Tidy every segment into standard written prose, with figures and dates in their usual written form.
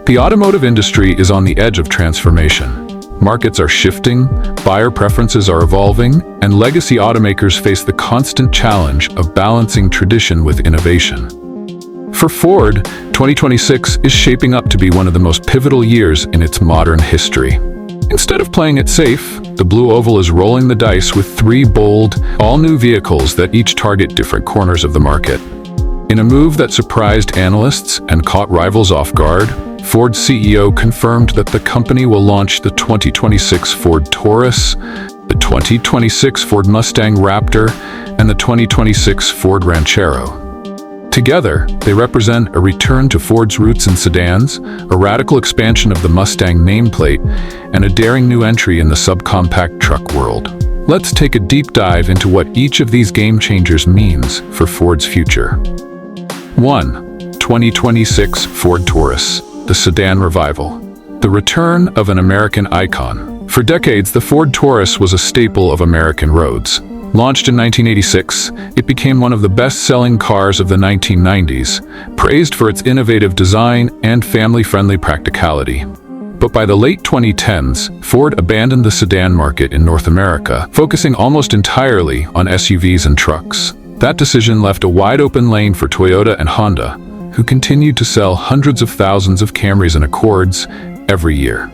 The automotive industry is on the edge of transformation. Markets are shifting, buyer preferences are evolving, and legacy automakers face the constant challenge of balancing tradition with innovation. For Ford, 2026 is shaping up to be one of the most pivotal years in its modern history. Instead of playing it safe, the Blue Oval is rolling the dice with three bold, all-new vehicles that each target different corners of the market. In a move that surprised analysts and caught rivals off guard, Ford's CEO confirmed that the company will launch the 2026 Ford Taurus, the 2026 Ford Mustang Raptor, and the 2026 Ford Ranchero. Together, they represent a return to Ford's roots in sedans, a radical expansion of the Mustang nameplate, and a daring new entry in the subcompact truck world. Let's take a deep dive into what each of these game changers means for Ford's future. 1. 2026 Ford Taurus, the sedan revival. The return of an American icon. For decades, the Ford Taurus was a staple of American roads. Launched in 1986, it became one of the best-selling cars of the 1990s, praised for its innovative design and family-friendly practicality. But by the late 2010s, Ford abandoned the sedan market in North America, focusing almost entirely on SUVs and trucks. That decision left a wide-open lane for Toyota and Honda, who continued to sell hundreds of thousands of Camrys and Accords every year.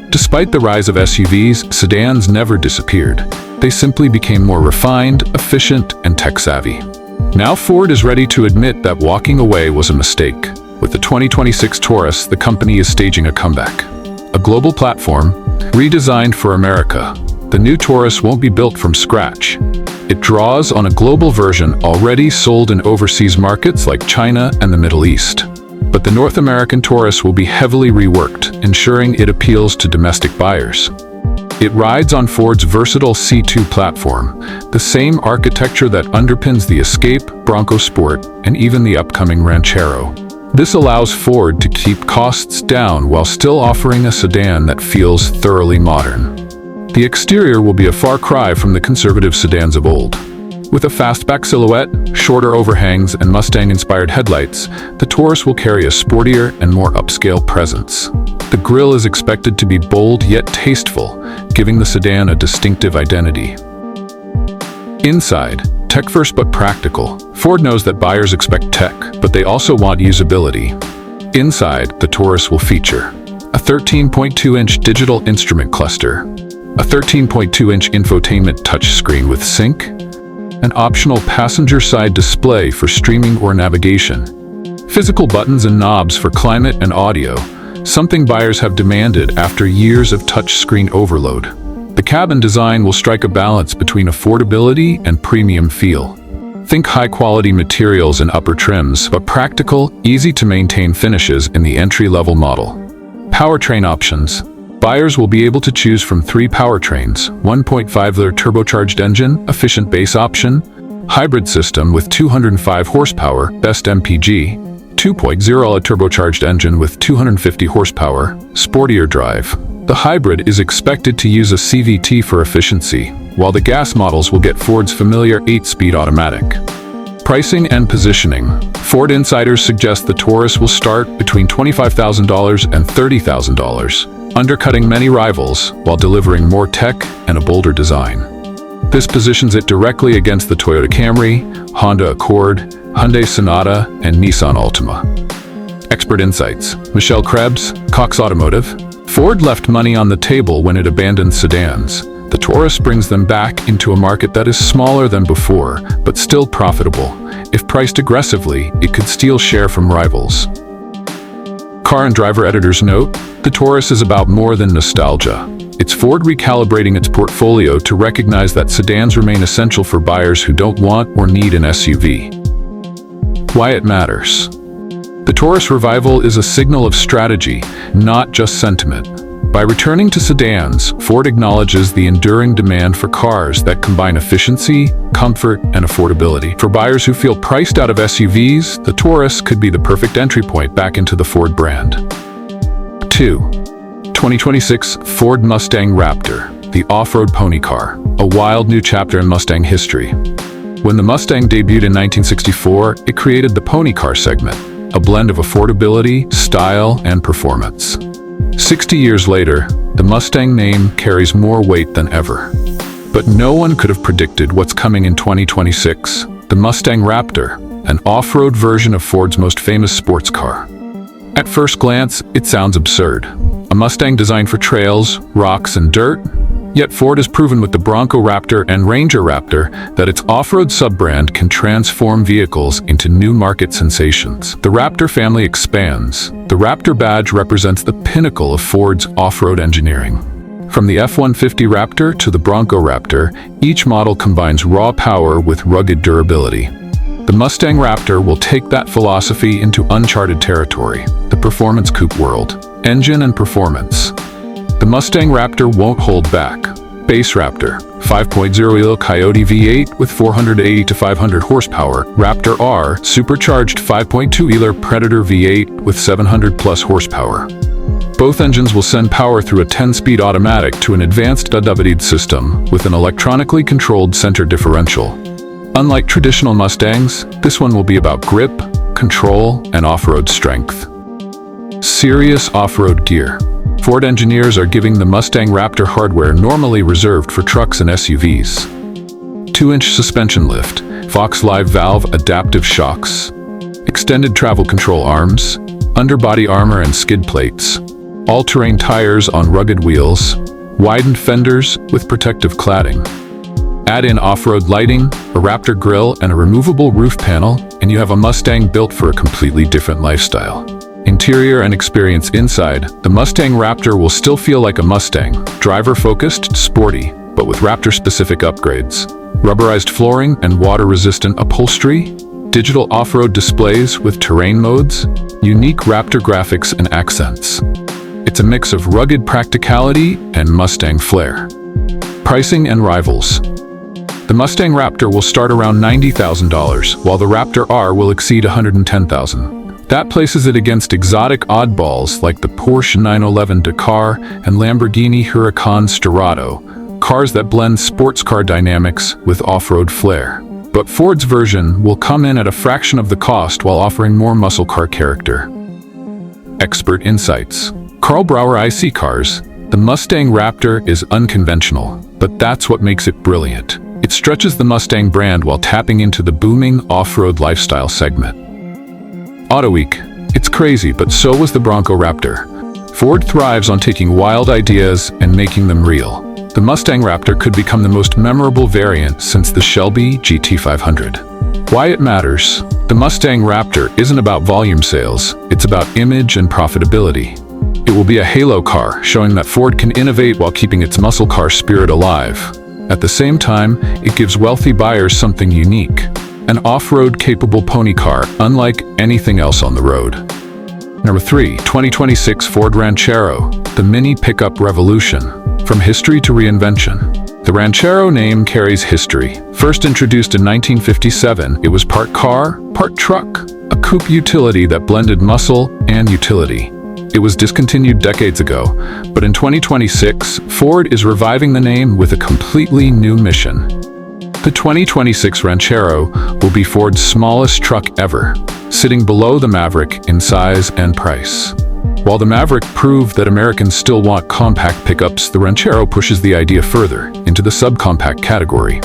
Despite the rise of SUVs, sedans never disappeared. They simply became more refined, efficient, and tech-savvy. Now Ford is ready to admit that walking away was a mistake. With the 2026 Taurus, the company is staging a comeback. A global platform, redesigned for America. The new Taurus won't be built from scratch. It draws on a global version already sold in overseas markets like China and the Middle East. But the North American Taurus will be heavily reworked, ensuring it appeals to domestic buyers. It rides on Ford's versatile C2 platform, the same architecture that underpins the Escape, Bronco Sport, and even the upcoming Ranchero. This allows Ford to keep costs down while still offering a sedan that feels thoroughly modern. The exterior will be a far cry from the conservative sedans of old. With a fastback silhouette, shorter overhangs, and Mustang-inspired headlights, the Taurus will carry a sportier and more upscale presence. The grille is expected to be bold yet tasteful, giving the sedan a distinctive identity. Inside, tech-first but practical. Ford knows that buyers expect tech, but they also want usability. Inside, the Taurus will feature a 13.2-inch digital instrument cluster, a 13.2-inch infotainment touchscreen with sync, an optional passenger-side display for streaming or navigation, physical buttons and knobs for climate and audio, something buyers have demanded after years of touchscreen overload. The cabin design will strike a balance between affordability and premium feel. Think high-quality materials and upper trims, but practical, easy-to-maintain finishes in the entry-level model. Powertrain options. Buyers will be able to choose from three powertrains: 1.5-liter turbocharged engine, efficient base option, hybrid system with 205 horsepower, best MPG, 2.0-liter turbocharged engine with 250 horsepower, sportier drive. The hybrid is expected to use a CVT for efficiency, while the gas models will get Ford's familiar 8-speed automatic. Pricing and positioning. Ford insiders suggest the Taurus will start between $25,000 and $30,000, undercutting many rivals while delivering more tech and a bolder design. This positions it directly against the Toyota Camry, Honda Accord, Hyundai Sonata, and Nissan Altima. Expert insights. Michelle Krebs, Cox Automotive. Ford left money on the table when it abandoned sedans. The Taurus brings them back into a market that is smaller than before, but still profitable. If priced aggressively, it could steal share from rivals. Car and Driver editors note, the Taurus is about more than nostalgia. It's Ford recalibrating its portfolio to recognize that sedans remain essential for buyers who don't want or need an SUV. Why it matters. The Taurus revival is a signal of strategy, not just sentiment. By returning to sedans, Ford acknowledges the enduring demand for cars that combine efficiency, comfort, and affordability. For buyers who feel priced out of SUVs, the Taurus could be the perfect entry point back into the Ford brand. 2. 2026 Ford Mustang Raptor, the off-road pony car, a wild new chapter in Mustang history. When the Mustang debuted in 1964, it created the pony car segment, a blend of affordability, style, and performance. 60 years later, the Mustang name carries more weight than ever. But no one could have predicted what's coming in 2026, the Mustang Raptor, an off-road version of Ford's most famous sports car. At first glance, it sounds absurd. A Mustang designed for trails, rocks, and dirt? Yet Ford has proven with the Bronco Raptor and Ranger Raptor that its off-road sub-brand can transform vehicles into new market sensations. The Raptor family expands. The Raptor badge represents the pinnacle of Ford's off-road engineering. From the F-150 Raptor to the Bronco Raptor, each model combines raw power with rugged durability. The Mustang Raptor will take that philosophy into uncharted territory, the performance coupe world. Engine and performance. The Mustang Raptor won't hold back. Base Raptor, 5.0 Coyote V8 with 480 to 500 horsepower. Raptor R, supercharged 5.2 Predator V8 with 700 plus horsepower. Both engines will send power through a 10-speed automatic to an advanced WD system with an electronically controlled center differential. Unlike traditional Mustangs, this one will be about grip, control, and off-road strength. Serious off-road gear. Ford engineers are giving the Mustang Raptor hardware normally reserved for trucks and SUVs. 2-inch suspension lift, Fox Live valve adaptive shocks, extended travel control arms, underbody armor and skid plates, all-terrain tires on rugged wheels, widened fenders with protective cladding. Add in off-road lighting, a Raptor grille, and a removable roof panel, and you have a Mustang built for a completely different lifestyle. Interior and experience inside, the Mustang Raptor will still feel like a Mustang, driver-focused, sporty, but with Raptor-specific upgrades. Rubberized flooring and water-resistant upholstery, digital off-road displays with terrain modes, unique Raptor graphics and accents. It's a mix of rugged practicality and Mustang flair. Pricing and rivals. The Mustang Raptor will start around $90,000, while the Raptor R will exceed $110,000. That places it against exotic oddballs like the Porsche 911 Dakar and Lamborghini Huracan Sterrato, cars that blend sports car dynamics with off-road flair. But Ford's version will come in at a fraction of the cost while offering more muscle car character. Expert insights. Carl Brauer IC Cars. The Mustang Raptor is unconventional, but that's what makes it brilliant. It stretches the Mustang brand while tapping into the booming off-road lifestyle segment. AutoWeek. It's crazy, but so was the Bronco Raptor. Ford thrives on taking wild ideas and making them real. The Mustang Raptor could become the most memorable variant since the Shelby GT500. Why it matters? The Mustang Raptor isn't about volume sales, it's about image and profitability. It will be a halo car, showing that Ford can innovate while keeping its muscle car spirit alive. At the same time, it gives wealthy buyers something unique. An off-road capable pony car, unlike anything else on the road. Number 3, 2026 Ford Ranchero, the mini pickup revolution. From history to reinvention. The Ranchero name carries history. First introduced in 1957, it was part car, part truck, a coupe utility that blended muscle and utility. It was discontinued decades ago, but in 2026, Ford is reviving the name with a completely new mission. The 2026 Ranchero will be Ford's smallest truck ever, sitting below the Maverick in size and price. While the Maverick proved that Americans still want compact pickups, the Ranchero pushes the idea further into the subcompact category.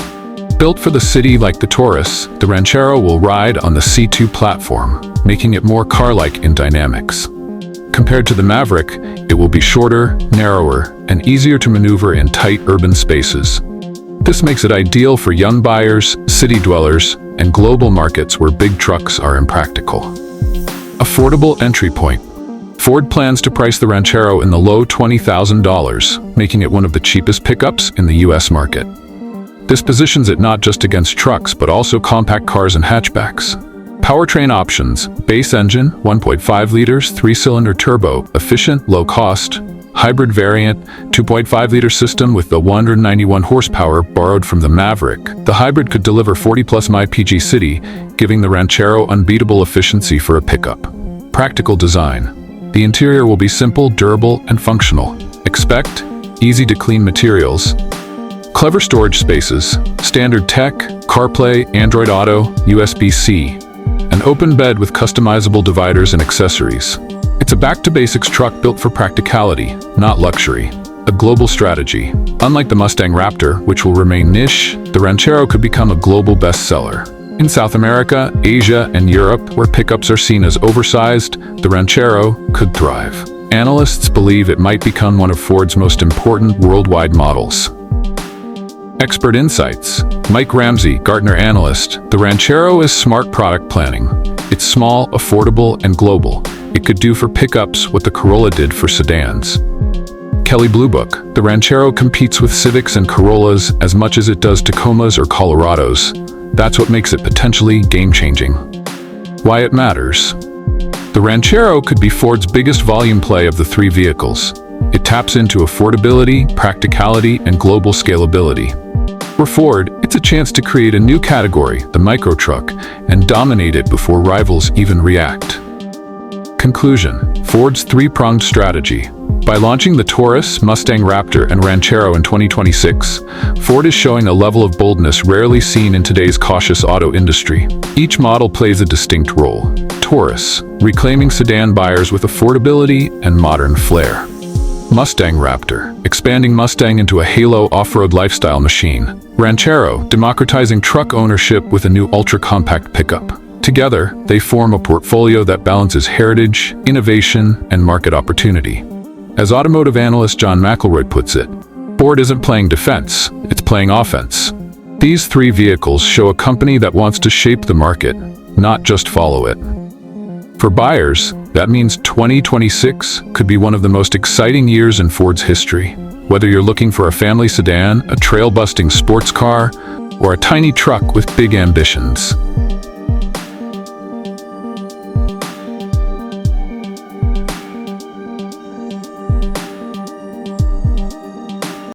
Built for the city like the Taurus, the Ranchero will ride on the C2 platform, making it more car-like in dynamics. Compared to the Maverick, it will be shorter, narrower, and easier to maneuver in tight urban spaces. This makes it ideal for young buyers, city dwellers, and global markets where big trucks are impractical. Affordable entry point. Ford plans to price the Ranchero in the low $20,000, making it one of the cheapest pickups in the US market. This positions it not just against trucks, but also compact cars and hatchbacks. Powertrain options: base engine, 1.5 liters, 3-cylinder turbo, efficient, low cost. Hybrid variant, 2.5-liter system with the 191 horsepower borrowed from the Maverick. The hybrid could deliver 40-plus mpg city, giving the Ranchero unbeatable efficiency for a pickup. Practical design. The interior will be simple, durable, and functional. Expect easy-to-clean materials, Clever storage spaces, standard tech, CarPlay, Android Auto, USB-C, an open bed with customizable dividers and accessories. It's a back-to-basics truck built for practicality, not luxury. A global strategy. Unlike the Mustang Raptor, which will remain niche, the Ranchero could become a global bestseller. In South America, Asia, and Europe, where pickups are seen as oversized, the Ranchero could thrive. Analysts believe it might become one of Ford's most important worldwide models. Expert insights. Mike Ramsey, Gartner analyst. The Ranchero is smart product planning. It's small, affordable, and global. It could do for pickups what the Corolla did for sedans. Kelley Blue Book. The Ranchero competes with Civics and Corollas as much as it does Tacomas or Colorados. That's what makes it potentially game-changing. Why it matters. The Ranchero could be Ford's biggest volume play of the three vehicles. It taps into affordability, practicality, and global scalability. For Ford, it's a chance to create a new category, the micro truck, and dominate it before rivals even react. Conclusion. Ford's three-pronged strategy. By launching the Taurus, Mustang Raptor, and Ranchero in 2026, Ford is showing a level of boldness rarely seen in today's cautious auto industry. Each model plays a distinct role. Taurus, reclaiming sedan buyers with affordability and modern flair. Mustang Raptor, expanding Mustang into a halo off-road lifestyle machine. Ranchero, democratizing truck ownership with a new ultra-compact pickup. Together, they form a portfolio that balances heritage, innovation, and market opportunity. As automotive analyst John McElroy puts it, Ford isn't playing defense, it's playing offense. These three vehicles show a company that wants to shape the market, not just follow it. For buyers, that means 2026 could be one of the most exciting years in Ford's history. Whether you're looking for a family sedan, a trail-busting sports car, or a tiny truck with big ambitions,